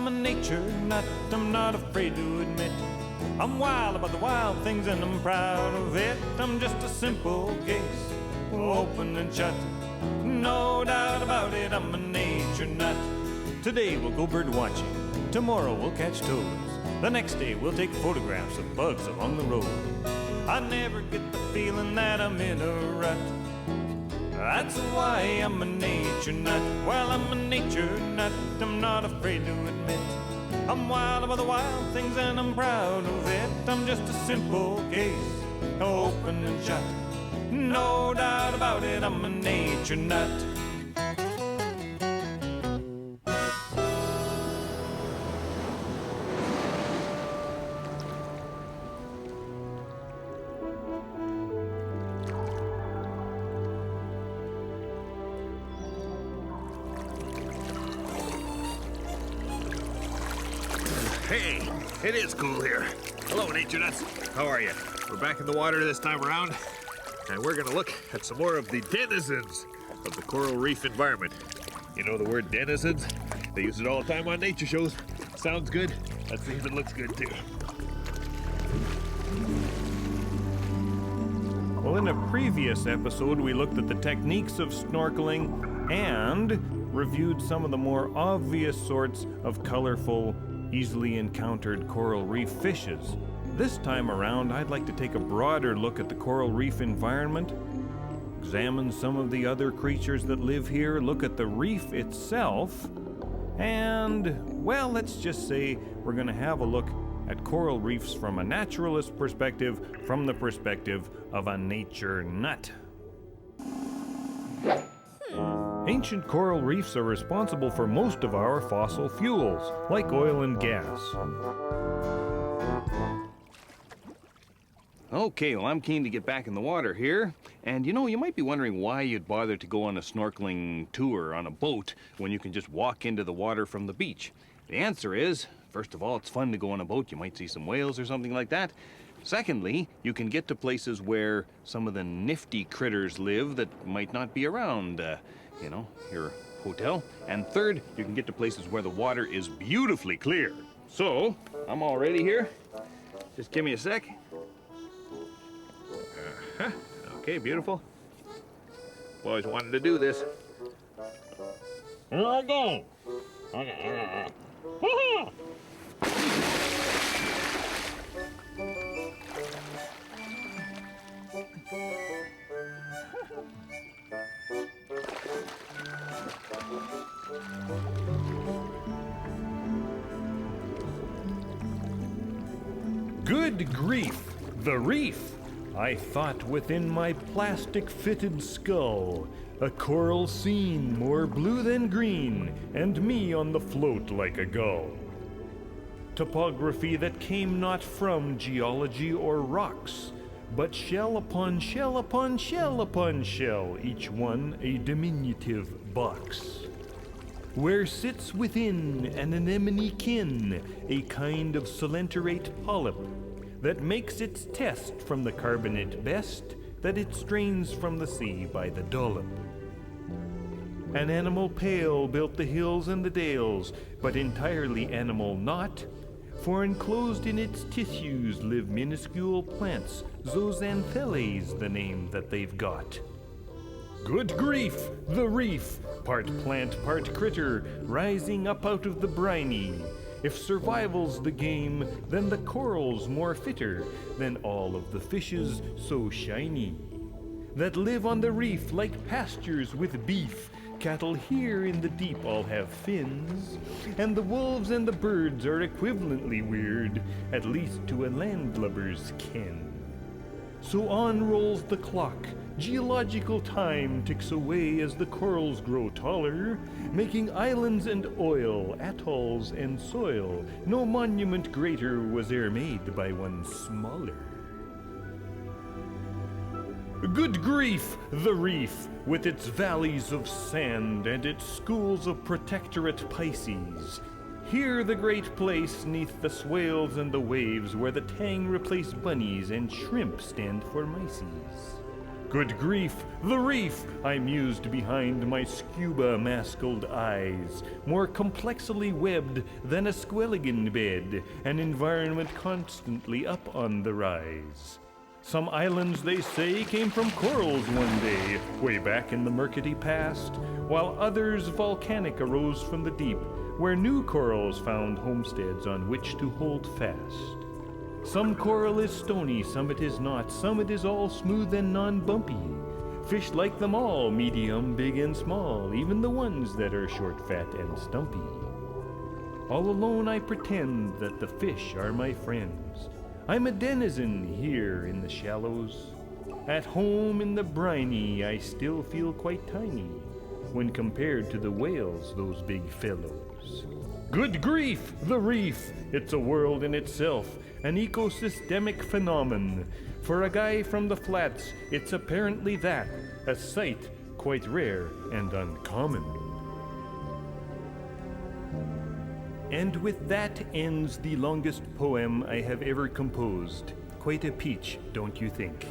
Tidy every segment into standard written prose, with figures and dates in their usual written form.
I'm a nature nut, I'm not afraid to admit. I'm wild about the wild things and I'm proud of it. I'm just a simple case, open and shut. No doubt about it, I'm a nature nut. Today we'll go bird watching, tomorrow we'll catch toads. The next day we'll take photographs of bugs along the road. I never get the feeling that I'm in a rut. That's why I'm a nature nut. Well, I'm a nature nut, I'm not afraid to admit. I'm wild about the wild things and I'm proud of it. I'm just a simple case, open and shut. No doubt about it, I'm a nature nut. Hey, it is cool here. Hello, Nature Nuts. How are you? We're back in the water this time around, and we're going to look at some more of the denizens of the coral reef environment. You know the word denizens? They use it all the time on nature shows. Sounds good. That seems it looks good too. Well, in a previous episode, we looked at the techniques of snorkeling and reviewed some of the more obvious sorts of colorful, easily encountered coral reef fishes. This time around, I'd like to take a broader look at the coral reef environment, examine some of the other creatures that live here, look at the reef itself, and, well, let's just say we're going to have a look at coral reefs from a naturalist perspective, from the perspective of a nature nut. Ancient coral reefs are responsible for most of our fossil fuels, like oil and gas. Okay, well, I'm keen to get back in the water here. And you might be wondering why you'd bother to go on a snorkeling tour on a boat when you can just walk into the water from the beach. The answer is, first of all, it's fun to go on a boat. You might see some whales or something like that. Secondly, you can get to places where some of the nifty critters live that might not be around, your hotel. And third, you can get to places where the water is beautifully clear. So, I'm all ready here. Just give me a sec. Okay, beautiful. I've always wanted to do this. Here I go. Good grief, the reef! I thought within my plastic-fitted skull, a coral scene more blue than green, and me on the float like a gull. Topography that came not from geology or rocks, but shell upon shell upon shell upon shell, each one a diminutive box. Where sits within an anemone kin a kind of colenterate polyp that makes its test from the carbonate best that it strains from the sea by the dollop. An animal pale built the hills and the dales, but entirely animal not, for enclosed in its tissues live minuscule plants, zooxanthellae the name that they've got. Good grief, the reef, part plant, part critter, rising up out of the briny. If survival's the game, then the coral's more fitter than all of the fishes so shiny. That live on the reef like pastures with beef. Cattle here in the deep all have fins, and the wolves and the birds are equivalently weird, at least to a landlubber's ken. So on rolls the clock. Geological time ticks away as the corals grow taller, making islands and oil, atolls and soil. No monument greater was e'er made by one smaller. Good grief, the reef, with its valleys of sand and its schools of protectorate Pisces. Here the great place neath the swales and the waves where the tang replace bunnies and shrimp stand for myces. Good grief, the reef! I mused behind my scuba-maskled eyes, more complexly webbed than a squilligan bed, an environment constantly up on the rise. Some islands, they say, came from corals one day, way back in the murky past, while others volcanic arose from the deep, where new corals found homesteads on which to hold fast. Some coral is stony, some it is not, some it is all smooth and non-bumpy. Fish like them all, medium, big and small, even the ones that are short, fat, and stumpy. All alone I pretend that the fish are my friends. I'm a denizen here in the shallows. At home in the briny, I still feel quite tiny when compared to the whales, those big fellows. Good grief, the reef! It's a world in itself, an ecosystemic phenomenon. For a guy from the flats, it's apparently that, a sight quite rare and uncommon. And with that ends the longest poem I have ever composed. Quite a peach, don't you think?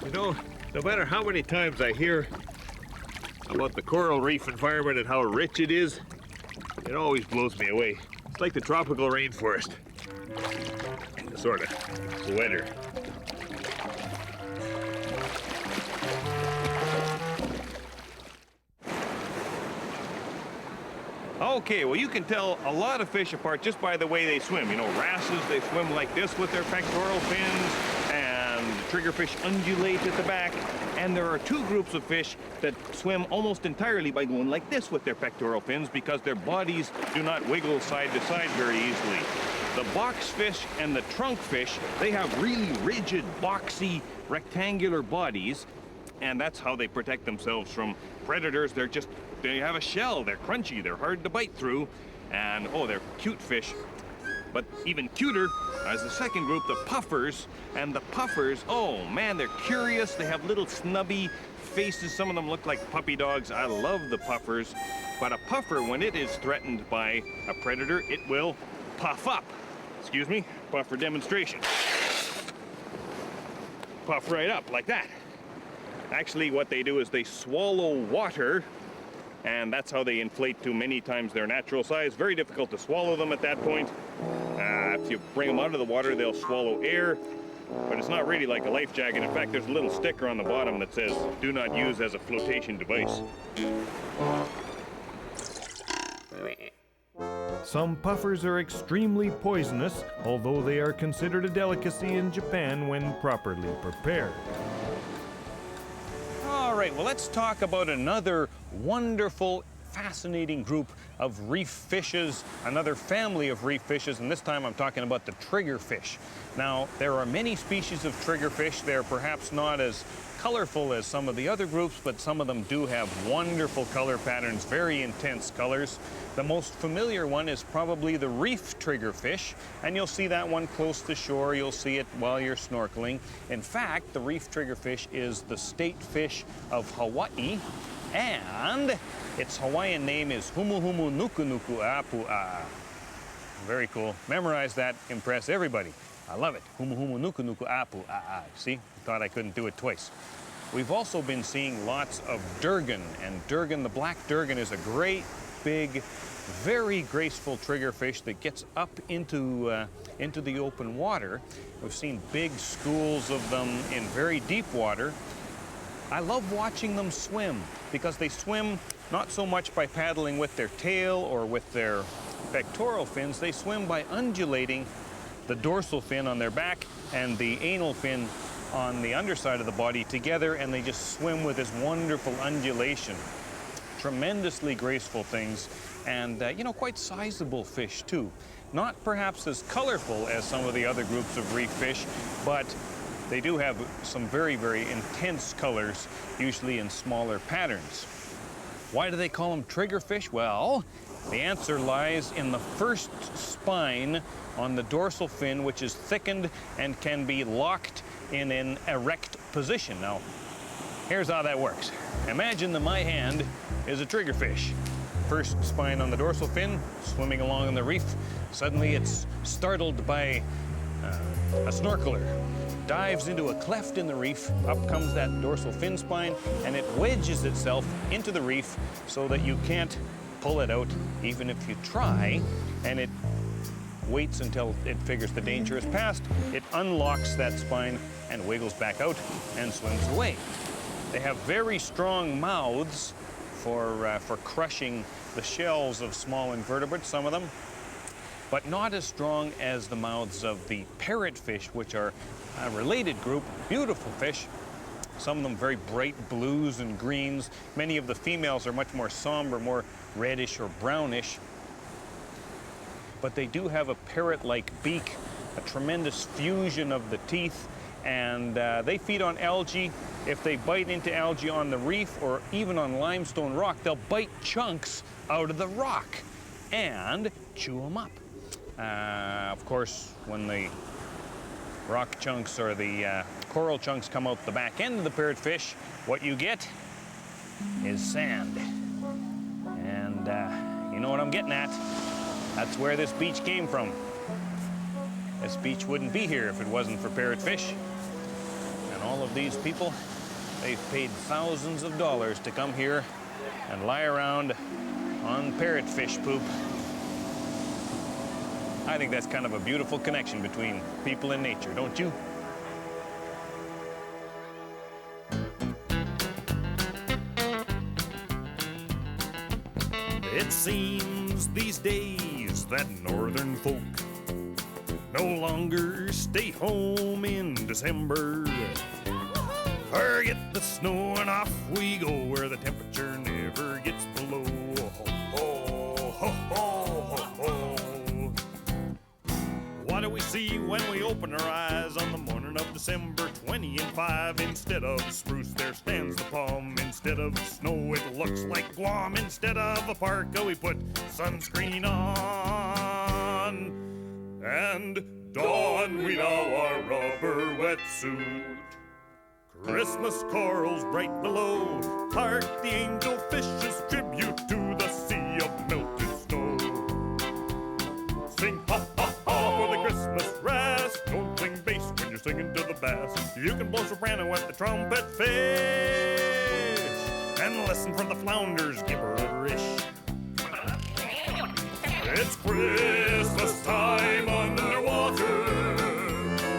You know, no matter how many times I hear about the coral reef environment and how rich it is, it always blows me away. It's like the tropical rainforest. Sorta. It's wetter. Okay, well, you can tell a lot of fish apart just by the way they swim. You know, wrasses, they swim like this with their pectoral fins, and triggerfish undulate at the back. And there are two groups of fish that swim almost entirely by going like this with their pectoral fins because their bodies do not wiggle side to side very easily. The boxfish and the trunkfish, they have really rigid, boxy, rectangular bodies, and that's how they protect themselves from predators. They have a shell, they're crunchy, they're hard to bite through, and oh, they're cute fish. But even cuter is the second group, the puffers. And the puffers, oh man, they're curious. They have little snubby faces. Some of them look like puppy dogs. I love the puffers. But a puffer, when it is threatened by a predator, it will puff up. Excuse me, puff for demonstration. Puff right up like that. Actually, what they do is they swallow water, and that's how they inflate to many times their natural size. Very difficult to swallow them at that point. If you bring them out of the water, they'll swallow air, but it's not really like a life jacket. In fact, there's a little sticker on the bottom that says, "Do not use as a flotation device." Some puffers are extremely poisonous, although they are considered a delicacy in Japan when properly prepared. All right, well, let's talk about another wonderful, fascinating group of reef fishes, another family of reef fishes, and this time I'm talking about the triggerfish. Now, there are many species of triggerfish. They're perhaps not as colorful as some of the other groups, but some of them do have wonderful color patterns, very intense colors. The most familiar one is probably the reef triggerfish, and you'll see that one close to shore. You'll see it while you're snorkeling. In fact, the reef triggerfish is the state fish of Hawaii, and its Hawaiian name is Humu Humu Nuku Nuku Apu'a. Very cool. Memorize that, impress everybody. I love it. Humu Humu Nuku Nuku Apu'a. See? Thought I couldn't do it twice. We've also been seeing lots of durgan, and durgan, the black durgan, is a great, big, very graceful triggerfish that gets up into the open water. We've seen big schools of them in very deep water. I love watching them swim because they swim not so much by paddling with their tail or with their pectoral fins. They swim by undulating the dorsal fin on their back and the anal fin on the underside of the body together, and they just swim with this wonderful undulation. Tremendously graceful things, and you know, quite sizable fish too. Not perhaps as colorful as some of the other groups of reef fish, but they do have some very, very intense colors, usually in smaller patterns. Why do they call them triggerfish? Well, the answer lies in the first spine on the dorsal fin, which is thickened and can be locked in an erect position. Now, here's how that works. Imagine that my hand is a triggerfish. first spine on the dorsal fin, swimming along in the reef. Suddenly it's startled by a snorkeler. Dives into a cleft in the reef, up comes that dorsal fin spine, and it wedges itself into the reef so that you can't pull it out even if you try, and it waits until it figures the danger is past. It unlocks that spine and wiggles back out and swims away. They have very strong mouths for crushing the shells of small invertebrates, some of them, but not as strong as the mouths of the parrotfish, which are a related group, beautiful fish. Some of them very bright blues and greens. Many of the females are much more somber, more reddish or brownish. But they do have a parrot-like beak, a tremendous fusion of the teeth, and they feed on algae. If they bite into algae on the reef or even on limestone rock, they'll bite chunks out of the rock and chew them up. Of course, when the rock chunks or the coral chunks come out the back end of the parrotfish, what you get is sand. And you know what I'm getting at? That's where this beach came from. This beach wouldn't be here if it wasn't for parrotfish. And all of these people, they've paid thousands of dollars to come here and lie around on parrotfish poop. I think that's kind of a beautiful connection between people and nature, don't you? It seems these days that northern folk no longer stay home in December. Forget the snow and off we go where the temperature never gets below. Ho, ho, ho, ho, ho. What do we see when we open our eyes on the morning of December 20 and 5? Instead of spruce, there stands the palm. Instead of snow, it looks like Guam. Instead of a parka, we put sunscreen on. And don we now our rubber wetsuit. Christmas corals bright below, hark the angelfish's tribute to the sea of melted snow. Sing ha ha ha for the Christmas rest. Don't sing bass when you're singing to the bass. You can blow soprano at the trumpet fish and listen for the flounders gibberish. It's Christmas time underwater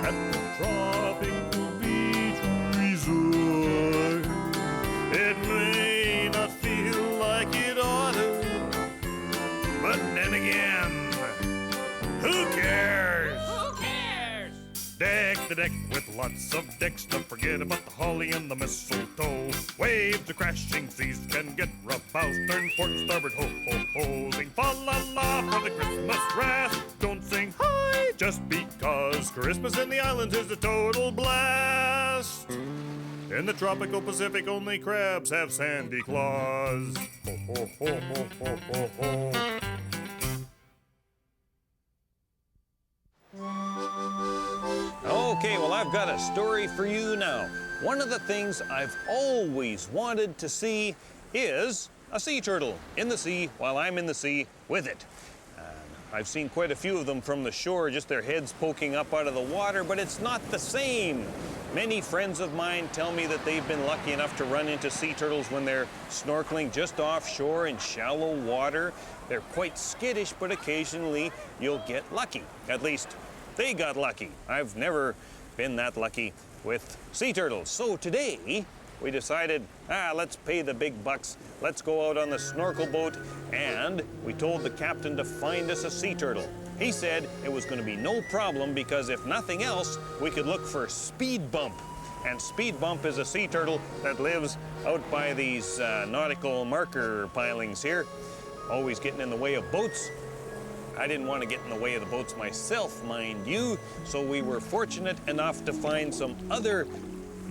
at the tropical beach resort. It may not feel like it oughta, but then again, who cares? Who cares? Deck the deck with lots of decks. Don't forget about the holly and the mistletoe. Waves of crashing seas can get rough bows. Turn port, starboard, ho, ho, ho. Sing fa-la-la for the Christmas rest. Don't sing hi just because Christmas in the islands is a total blast. In the tropical Pacific, only crabs have sandy claws. Ho, ho, ho, ho, ho, ho, ho. Okay, well, I've got a story for you now. One of the things I've always wanted to see is a sea turtle in the sea while I'm in the sea with it. I've seen quite a few of them from the shore, just their heads poking up out of the water, but it's not the same. Many friends of mine tell me that they've been lucky enough to run into sea turtles when they're snorkeling just offshore in shallow water. They're quite skittish, but occasionally you'll get lucky. At least they got lucky. I've never been that lucky with sea turtles. So today, we decided, let's pay the big bucks. Let's go out on the snorkel boat, and we told the captain to find us a sea turtle. He said it was going to be no problem because if nothing else, we could look for Speed Bump. And Speed Bump is a sea turtle that lives out by these nautical marker pilings here, always getting in the way of boats. I didn't want to get in the way of the boats myself, mind you, so we were fortunate enough to find some other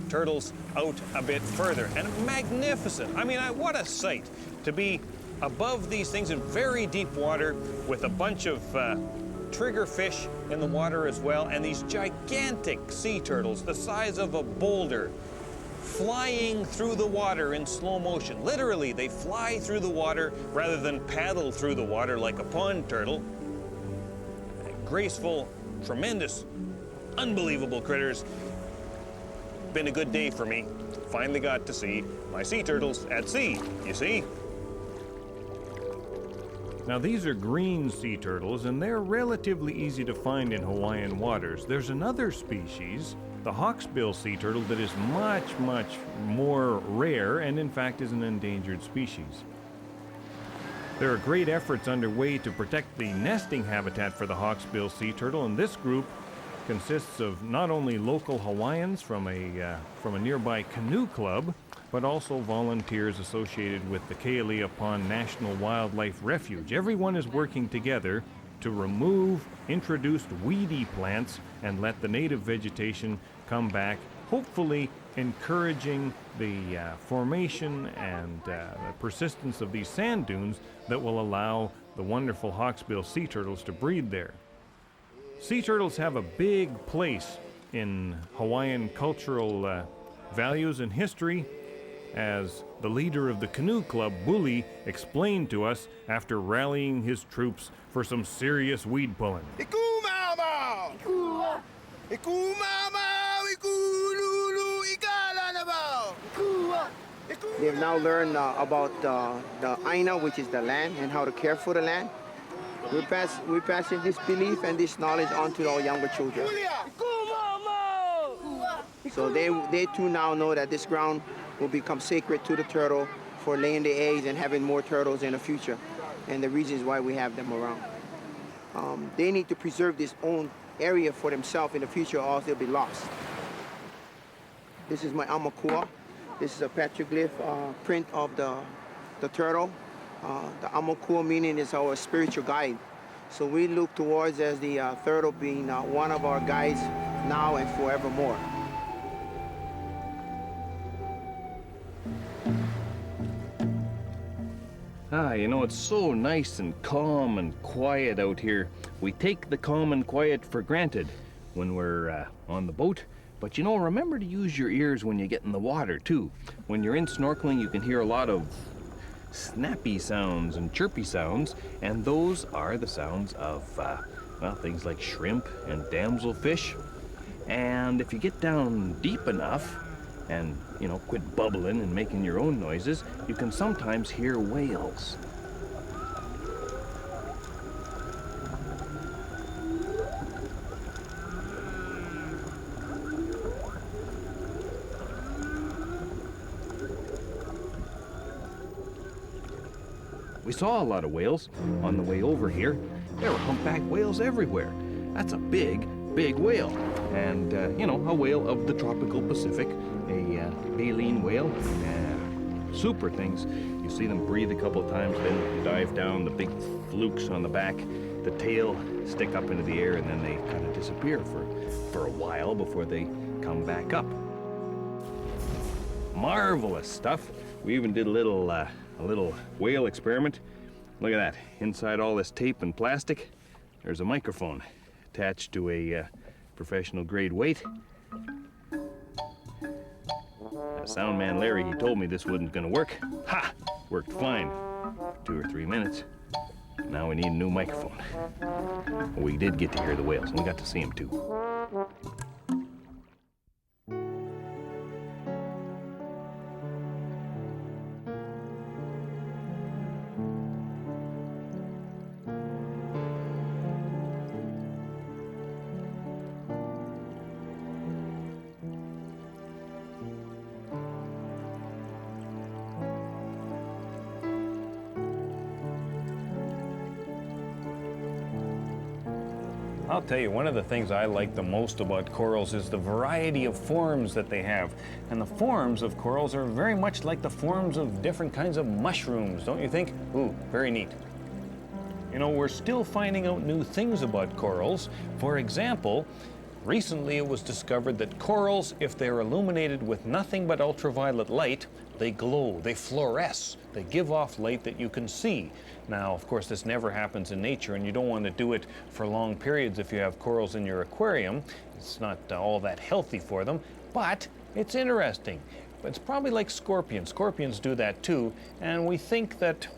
turtles out a bit further. And magnificent. I mean, what a sight to be above these things in very deep water with a bunch of triggerfish in the water as well, and these gigantic sea turtles the size of a boulder flying through the water in slow motion. Literally, they fly through the water rather than paddle through the water like a pond turtle. Graceful, tremendous, unbelievable critters. Been a good day for me. Finally got to see my sea turtles at sea, you see? Now these are green sea turtles, and they're relatively easy to find in Hawaiian waters. There's another species, the hawksbill sea turtle, that is much, much more rare and in fact is an endangered species. There are great efforts underway to protect the nesting habitat for the hawksbill sea turtle, and this group consists of not only local Hawaiians from a nearby canoe club, but also volunteers associated with the Kealea Pond National Wildlife Refuge. Everyone is working together to remove introduced weedy plants and let the native vegetation come back, hopefully encouraging the formation and the persistence of these sand dunes that will allow the wonderful hawksbill sea turtles to breed there. Sea turtles have a big place in Hawaiian cultural values and history, as the leader of the canoe club, Bully, explained to us after rallying his troops for some serious weed pulling. They've now learned about the Aina, which is the land, and how to care for the land. We're passing this belief and this knowledge on to our younger children. So they too now know that this ground will become sacred to the turtle for laying the eggs and having more turtles in the future, and the reasons why we have them around. They need to preserve this own area for themselves in the future, or else they'll be lost. This is my amakua. This is a petroglyph print of the turtle. The amakua meaning is our spiritual guide. So we look towards as the turtle being one of our guides now and forevermore. You know, it's so nice and calm and quiet out here. We take the calm and quiet for granted when we're on the boat. But you know, remember to use your ears when you get in the water, too. When you're in snorkeling, you can hear a lot of snappy sounds and chirpy sounds, and those are the sounds of, well, things like shrimp and damselfish. And if you get down deep enough, and, you know, quit bubbling and making your own noises, you can sometimes hear whales. We saw a lot of whales on the way over here. There were humpback whales everywhere. That's a big, big whale. And, you know, a whale of the tropical Pacific, a baleen whale. Super things. You see them breathe a couple of times, then dive down, the big flukes on the back, the tail stick up into the air, and then they kind of disappear for a while before they come back up. Marvelous stuff. We even did a little whale experiment. Look at that. Inside all this tape and plastic, there's a microphone attached to a professional grade weight. Sound man Larry, he told me this wasn't gonna work. Ha! Worked fine. 2 or 3 minutes. Now we need a new microphone. We did get to hear the whales, and we got to see them too. I'll tell you, one of the things I like the most about corals is the variety of forms that they have. And the forms of corals are very much like the forms of different kinds of mushrooms, don't you think? Ooh, very neat. You know, we're still finding out new things about corals. For example, recently it was discovered that corals, if they're illuminated with nothing but ultraviolet light, they glow, they fluoresce, they give off light that you can see. Now, of course, this never happens in nature, and you don't want to do it for long periods if you have corals in your aquarium. It's not all that healthy for them, but it's interesting. It's probably like scorpions. Scorpions do that too, and we think that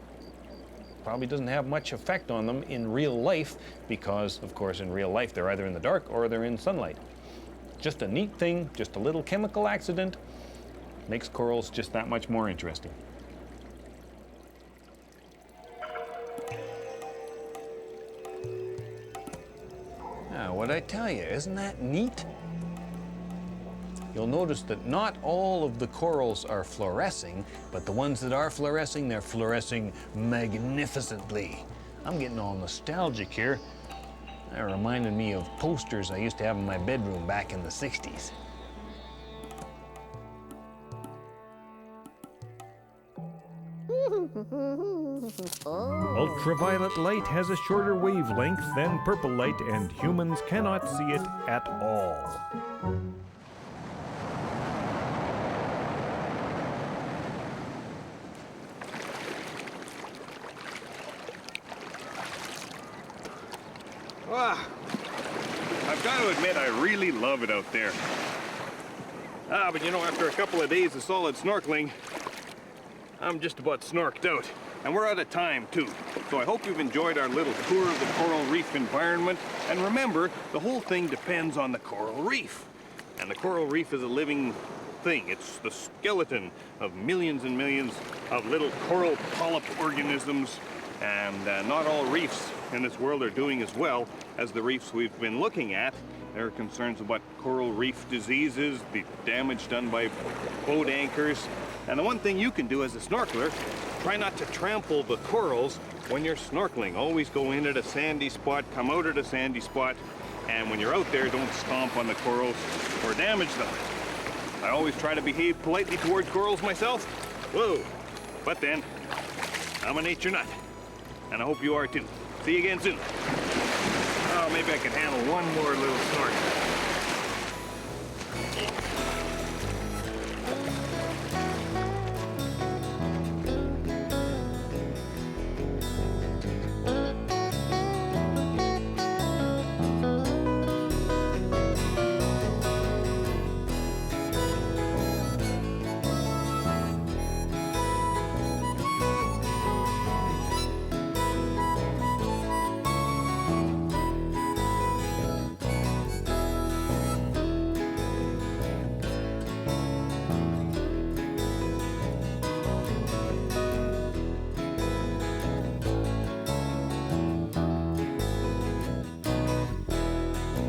probably doesn't have much effect on them in real life because, of course, in real life they're either in the dark or they're in sunlight. Just a neat thing, just a little chemical accident, makes corals just that much more interesting. Now, what'd I tell you? Isn't that neat? You'll notice that not all of the corals are fluorescing, but the ones that are fluorescing, they're fluorescing magnificently. I'm getting all nostalgic here. That reminded me of posters I used to have in my bedroom back in the 60s. Ultraviolet light has a shorter wavelength than purple light, and humans cannot see it at all. Ah, I've got to admit, I really love it out there. But you know, after a couple of days of solid snorkeling, I'm just about snorked out. And we're out of time, too. So I hope you've enjoyed our little tour of the coral reef environment. And remember, the whole thing depends on the coral reef. And the coral reef is a living thing. It's the skeleton of millions and millions of little coral polyp organisms. And not all reefs in this world are doing as well as the reefs we've been looking at. There are concerns about coral reef diseases, the damage done by boat anchors. And the one thing you can do as a snorkeler, try not to trample the corals when you're snorkeling. Always go in at a sandy spot, come out at a sandy spot, and when you're out there, don't stomp on the corals or damage them. I always try to behave politely toward corals myself. Whoa! But then, I'm a nature nut. And I hope you are too. See you again soon. Oh, maybe I can handle one more little snorkel.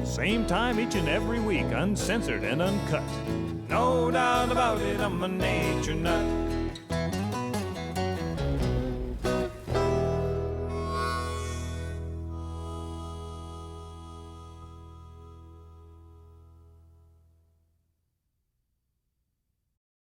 Same time each and every week, uncensored and uncut. No doubt about it, I'm a nature nut.